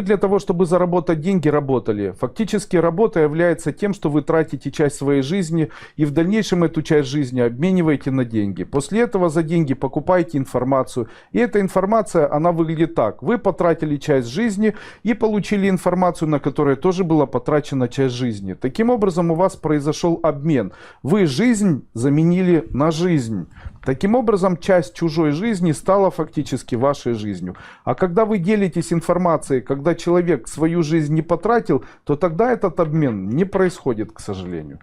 для того, чтобы заработать деньги, работали. Фактически работа является тем, что вы тратите часть своей жизни и в дальнейшем эту часть жизни обмениваете на деньги. После этого за деньги покупаете информацию. И эта информация, она выглядит так. Вы потратили часть жизни и получили информацию, на которую тоже была потрачена часть жизни. Таким образом, у вас произошел обмен. Вы жизнь заменили на жизнь. Таким образом, часть чужой жизни стала фактически вашей жизнью. А когда вы делитесь информацией, когда человек свою жизнь не потратил, то тогда этот обмен не происходит, к сожалению.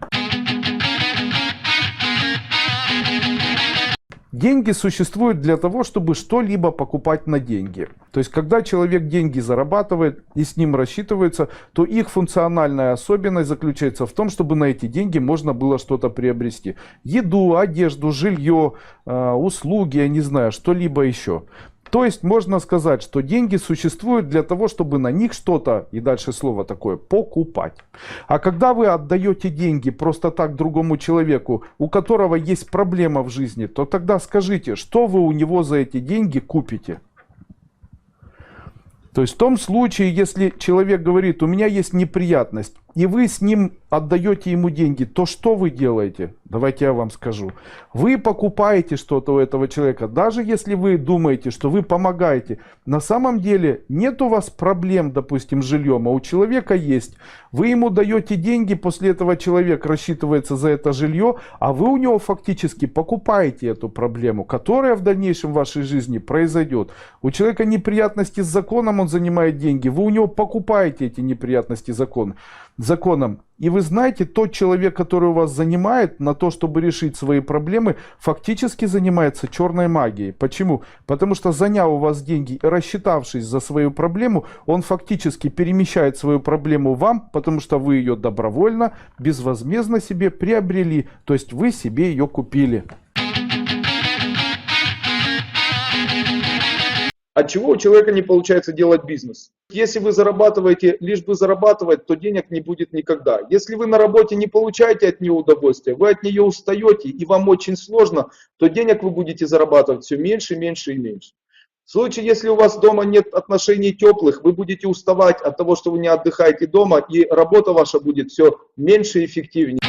Деньги существуют для того, чтобы что-либо покупать на деньги. То есть, когда человек деньги зарабатывает и с ним рассчитывается, то их функциональная особенность заключается в том, чтобы на эти деньги можно было что-то приобрести. Еду, одежду, жилье, услуги, я не знаю, что-либо еще. То есть можно сказать, что деньги существуют для того, чтобы на них что-то, и дальше слово такое, покупать. А когда вы отдаете деньги просто так другому человеку, у которого есть проблема в жизни, то тогда скажите, что вы у него за эти деньги купите. То есть в том случае, если человек говорит, у меня есть неприятность, и вы с ним отдаете ему деньги, то что вы делаете? Давайте я вам скажу. Вы покупаете что-то у этого человека, даже если вы думаете, что вы помогаете. На самом деле нет у вас проблем, допустим, с жильем, а у человека есть. Вы ему даете деньги, после этого человек рассчитывается за это жилье, а вы у него фактически покупаете эту проблему, которая в дальнейшем в вашей жизни произойдет. У человека неприятности с законом, он занимает деньги, вы у него покупаете эти неприятности законом. И вы знаете, тот человек, который у вас занимает на то, чтобы решить свои проблемы, фактически занимается черной магией. Почему? Потому что заняв у вас деньги и рассчитавшись за свою проблему, он фактически перемещает свою проблему вам, потому что вы ее добровольно, безвозмездно себе приобрели. То есть вы себе ее купили. От чего у человека не получается делать бизнес? Если вы зарабатываете, лишь бы зарабатывать, то денег не будет никогда. Если вы на работе не получаете от нее удовольствия, вы от нее устаете и вам очень сложно, то денег вы будете зарабатывать все меньше, меньше и меньше. В случае, если у вас дома нет отношений теплых, вы будете уставать от того, что вы не отдыхаете дома, и работа ваша будет все меньше и эффективнее.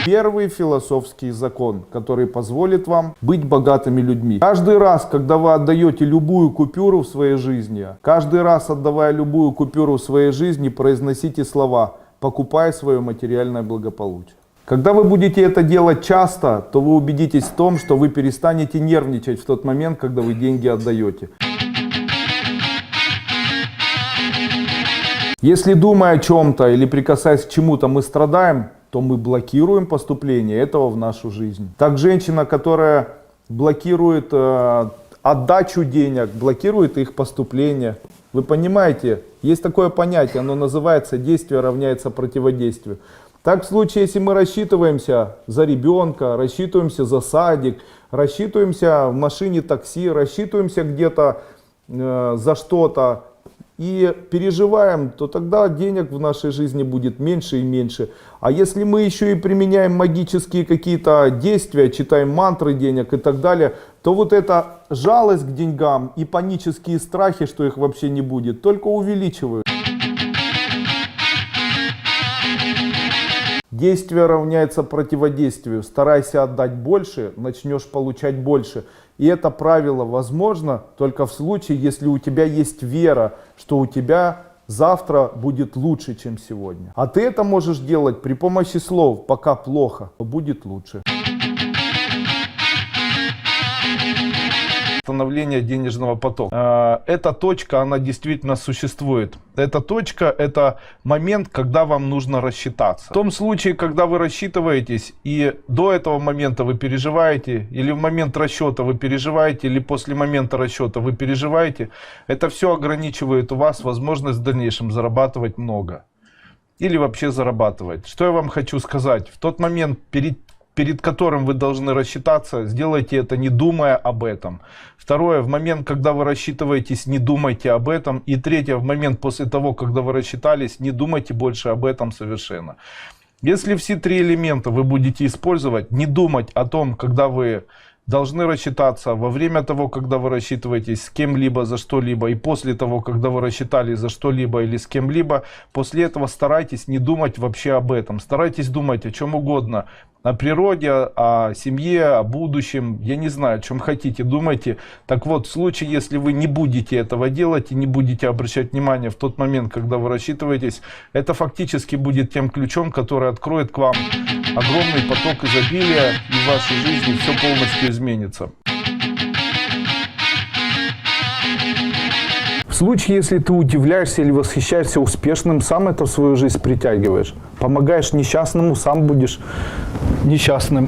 Первый философский закон, который позволит вам быть богатыми людьми. Каждый раз, когда вы отдаете любую купюру в своей жизни, каждый раз отдавая любую купюру в своей жизни, произносите слова «покупай свое материальное благополучие». Когда вы будете это делать часто, то вы убедитесь в том, что вы перестанете нервничать в тот момент, когда вы деньги отдаете. Если думая о чем-то или прикасаясь к чему-то мы страдаем, то мы блокируем поступление этого в нашу жизнь. Так женщина, которая блокирует отдачу денег, блокирует их поступление. Вы понимаете, есть такое понятие, оно называется действие равняется противодействию. Так в случае, если мы рассчитываемся за ребенка, рассчитываемся за садик, рассчитываемся в машине такси, рассчитываемся где-то за что-то, и переживаем, то тогда денег в нашей жизни будет меньше и меньше. А если мы еще и применяем магические какие-то действия, читаем мантры денег и так далее, то вот эта жалость к деньгам и панические страхи, что их вообще не будет, только увеличивают. Действие равняется противодействию. Старайся отдать больше, начнешь получать больше. И это правило возможно только в случае, если у тебя есть вера, что у тебя завтра будет лучше, чем сегодня. А ты это можешь делать при помощи слов «пока плохо, но будет лучше». Становление денежного потока. Эта точка, она действительно существует. Эта точка, это момент, когда вам нужно рассчитаться. В том случае, когда вы рассчитываетесь, и до этого момента вы переживаете, или в момент расчета вы переживаете, или после момента расчета вы переживаете, это все ограничивает у вас возможность в дальнейшем зарабатывать много. Или вообще зарабатывать. Что я вам хочу сказать? В тот момент, перед которым вы должны рассчитаться, сделайте это не думая об этом. Второе, в момент, когда вы рассчитываетесь, не думайте об этом. И третье, в момент после того, когда вы рассчитались, не думайте больше об этом совершенно. Если все три элемента вы будете использовать, не думать о том, когда вы должны рассчитаться во время того, когда вы рассчитываетесь с кем-либо за что-либо, и после того, когда вы рассчитались за что-либо или с кем-либо, после этого старайтесь не думать вообще об этом. Старайтесь думать о чем угодно. О природе, о семье, о будущем, я не знаю, о чем хотите, думайте. Так вот, в случае, если вы не будете этого делать и не будете обращать внимание в тот момент, когда вы рассчитываетесь, это фактически будет тем ключом, который откроет к вам огромный поток изобилия, и в вашей жизни все полностью изменится. В случае, если ты удивляешься или восхищаешься успешным, сам это в свою жизнь притягиваешь. Помогаешь несчастному, сам будешь несчастным.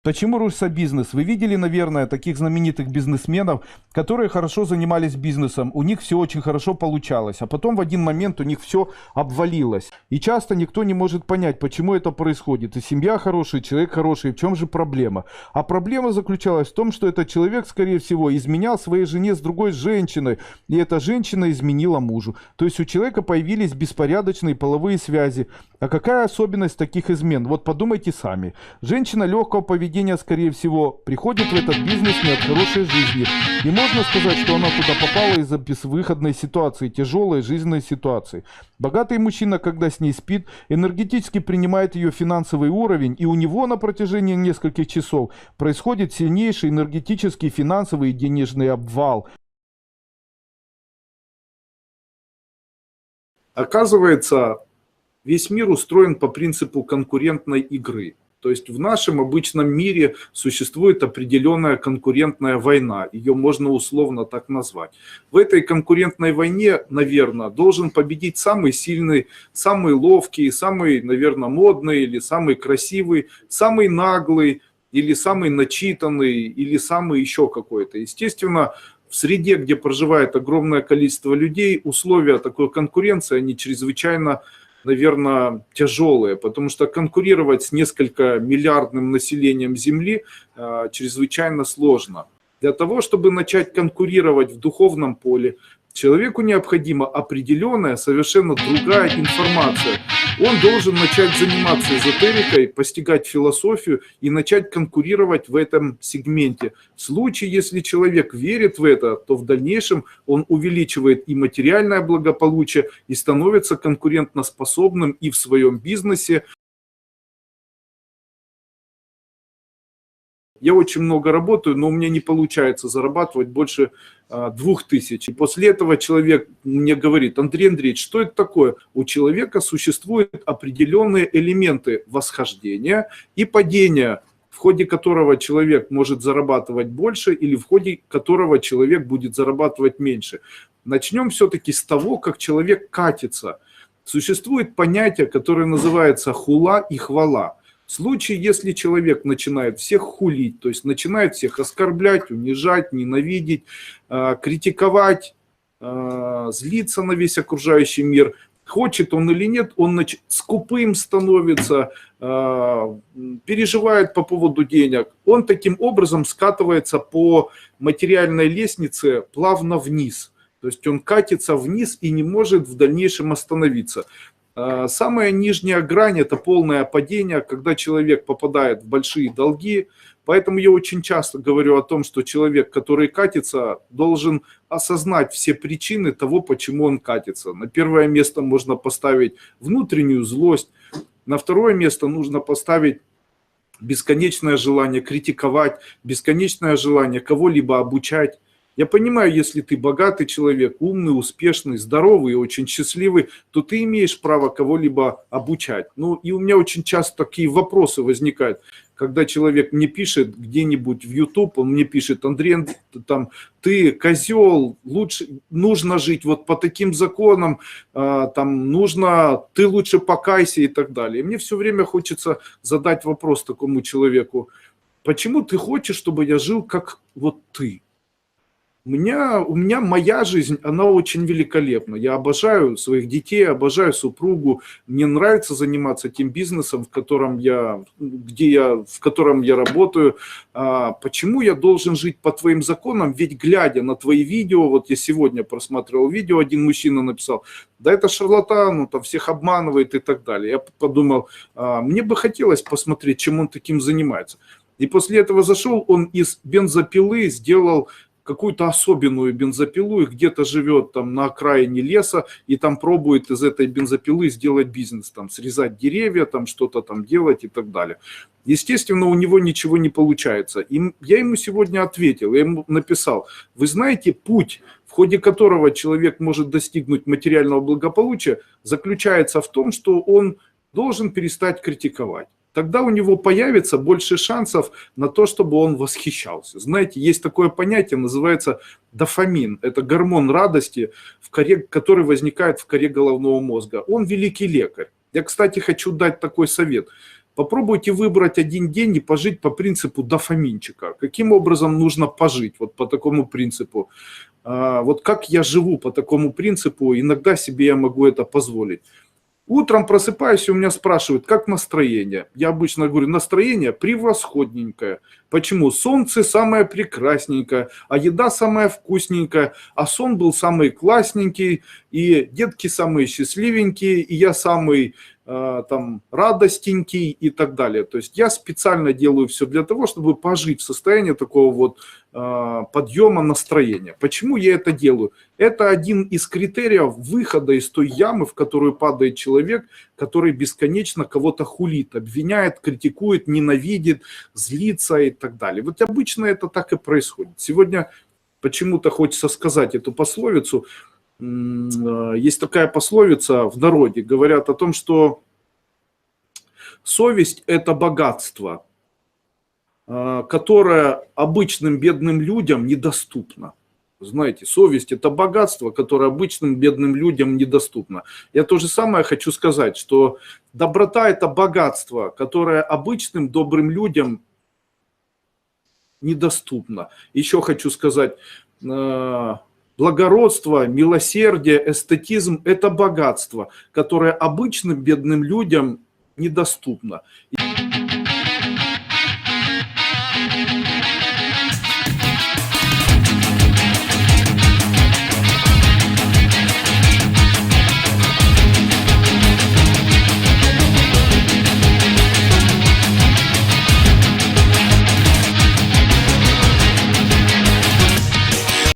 Почему рушится бизнес? Вы видели, наверное, таких знаменитых бизнесменов, которые хорошо занимались бизнесом, у них все очень хорошо получалось, а потом в один момент у них все обвалилось. И часто никто не может понять, почему это происходит. И семья хорошая, человек хороший, в чем же проблема? А проблема заключалась в том, что этот человек, скорее всего, изменял своей жене с другой женщиной, и эта женщина изменила мужу. То есть у человека появились беспорядочные половые связи. А какая особенность таких измен? Вот подумайте сами. Женщина легкого поведения, скорее всего, приходит в этот бизнес не от хорошей жизни. И можно сказать, что она туда попала из-за безвыходной ситуации, тяжелой жизненной ситуации. Богатый мужчина, когда с ней спит, энергетически принимает ее финансовый уровень, и у него на протяжении нескольких часов происходит сильнейший энергетический, финансовый и денежный обвал. Оказывается, весь мир устроен по принципу конкурентной игры. То есть в нашем обычном мире существует определенная конкурентная война. Ее можно условно так назвать. В этой конкурентной войне, наверное, должен победить самый сильный, самый ловкий, самый, наверное, модный или самый красивый, самый наглый или самый начитанный или самый еще какой-то. Естественно, в среде, где проживает огромное количество людей, условия такой конкуренции, они чрезвычайно, наверное, тяжелые, потому что конкурировать с несколько миллиардным населением Земли чрезвычайно сложно. Для того, чтобы начать конкурировать в духовном поле, человеку необходима определенная, совершенно другая информация. Он должен начать заниматься эзотерикой, постигать философию и начать конкурировать в этом сегменте. В случае, если человек верит в это, то в дальнейшем он увеличивает и материальное благополучие, и становится конкурентоспособным и в своем бизнесе. Я очень много работаю, но у меня не получается зарабатывать больше 2000. И после этого человек мне говорит: Андрей Андреевич, что это такое? У человека существуют определенные элементы восхождения и падения, в ходе которого человек может зарабатывать больше или в ходе которого человек будет зарабатывать меньше. Начнем все-таки с того, как человек катится. Существует понятие, которое называется хула и хвала. В случае, если человек начинает всех хулить, то есть начинает всех оскорблять, унижать, ненавидеть, критиковать, злиться на весь окружающий мир, хочет он или нет, он скупым становится, переживает по поводу денег. Он таким образом скатывается по материальной лестнице плавно вниз. То есть он катится вниз и не может в дальнейшем остановиться. Самая нижняя грань – это полное падение, когда человек попадает в большие долги. Поэтому я очень часто говорю о том, что человек, который катится, должен осознать все причины того, почему он катится. На первое место можно поставить внутреннюю злость, на второе место нужно поставить бесконечное желание критиковать, бесконечное желание кого-либо обучать. Я понимаю, если ты богатый человек, умный, успешный, здоровый, очень счастливый, то ты имеешь право кого-либо обучать. Ну и у меня очень часто такие вопросы возникают. Когда человек мне пишет где-нибудь в YouTube, он мне пишет: Андрей, там, ты козел, лучше, нужно жить вот по таким законам, там, нужно, ты лучше покайся и так далее. И мне все время хочется задать вопрос такому человеку: почему ты хочешь, чтобы я жил как вот ты? У меня моя жизнь, она очень великолепна. Я обожаю своих детей, обожаю супругу. Мне нравится заниматься тем бизнесом, в котором я работаю. Почему я должен жить по твоим законам? Ведь глядя на твои видео, вот я сегодня просматривал видео, один мужчина написал, да это шарлатан, он там всех обманывает и так далее. Я подумал, мне бы хотелось посмотреть, чем он таким занимается. И после этого зашел, он из бензопилы сделал какую-то особенную бензопилу и где-то живет там на окраине леса и там пробует из этой бензопилы сделать бизнес, там срезать деревья, там что-то там делать и так далее. Естественно, у него ничего не получается. И я ему сегодня ответил, я ему написал, вы знаете, путь, в ходе которого человек может достигнуть материального благополучия, заключается в том, что он должен перестать критиковать. Тогда у него появится больше шансов на то, чтобы он восхищался. Знаете, есть такое понятие, называется дофамин. Это гормон радости, который возникает в коре головного мозга. Он великий лекарь. Я, кстати, хочу дать такой совет. Попробуйте выбрать один день и пожить по принципу дофаминчика. Каким образом нужно пожить? Вот по такому принципу. Вот как я живу по такому принципу, иногда себе я могу это позволить. Утром просыпаюсь, и у меня спрашивают, как настроение. Я обычно говорю, настроение превосходненькое. Почему? Солнце самое прекрасненькое, а еда самая вкусненькая, а сон был самый классненький, и детки самые счастливенькие, и я самый там радостенький и так далее. То есть я специально делаю все для того, чтобы пожить в состоянии такого вот подъема настроения. Почему я это делаю? Это один из критериев выхода из той ямы, в которую падает человек, который бесконечно кого-то хулит, обвиняет, критикует, ненавидит, злится и так далее. Вот обычно это так и происходит. Сегодня почему-то хочется сказать эту пословицу. Есть такая пословица в народе, говорят о том, что совесть – это богатство, которое обычным бедным людям недоступно. Знаете, совесть – это богатство, которое обычным бедным людям недоступно. Я то же самое хочу сказать, что доброта – это богатство, которое обычным добрым людям недоступно. Еще хочу сказать, благородство, милосердие, эстетизм – это богатство, которое обычным бедным людям недоступно.